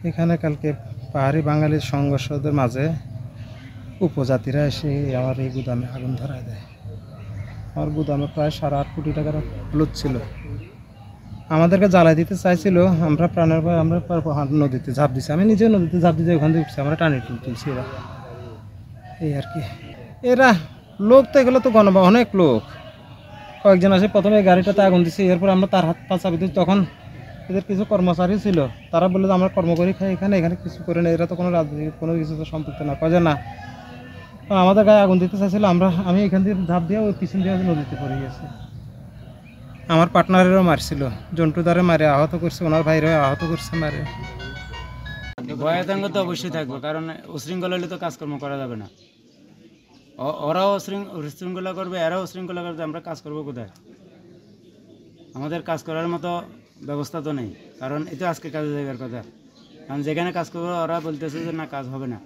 এখানে কালকে পাহাড়ি বাঙালির সংঘর্ষদের মাঝে উপজাতিরা এসে আমার এই গুদামে আগুন ধরায় দেয়। আমার গুদামে প্রায় 8.5 কোটি টাকার হলুদ ছিল। আমাদেরকে জ্বালাই দিতে চাইছিল, আমরা প্রাণের ভয় আমরা নদীতে ঝাঁপ দিচ্ছি। আমি নিজেও নদীতে ঝাঁপ দিতে ওখান থেকে উঠছি, আমরা টানি তুলছি। এরা এই আর কি, এরা লোক তো এগুলো তো অনেক লোক। কয়েকজন আসে প্রথমে গাড়িটাতে আগুন দিচ্ছে, এরপর আমরা তার হাত পা চাপি দিচ্ছি। তখন এদের কিছু কর্মচারী ছিল, তারা বললো যে আমরা কর্ম করি খাই এখানে, এখানে কিছু করে না, এরা তো কোনো রাজনীতি কোনো কিছু তো সম্পৃক্ত না। কয়ে না, আমাদের গায়ে আগুন দিতে চাইছিল, আমি এখান থেকে ঝাঁপ দিয়ে ওই পিছন দিয়ে নদীতে পড়ে গেছি। আমার পার্টনারেরও মারছিল, জন্টুদারে মারে আহত করছে, ওনার ভাইরাও আহত করছে মারে। ভয়াতঙ্ক তো অবশ্যই থাকবে, কারণ উশৃঙ্খল হলে তো কাজকর্ম করা যাবে না। ওরাও উশৃঙ্খলা করবে, এরাও উশৃঙ্খলা করবে, আমরা কাজ করবো কোথায়? আমাদের কাজ করার মতো ব্যবস্থা তো নেই, কারণ এটা আজকে কাজে জায়গার কথা। কারণ যেখানে কাজ করবো ওরা বলতেছে যে না কাজ হবে না।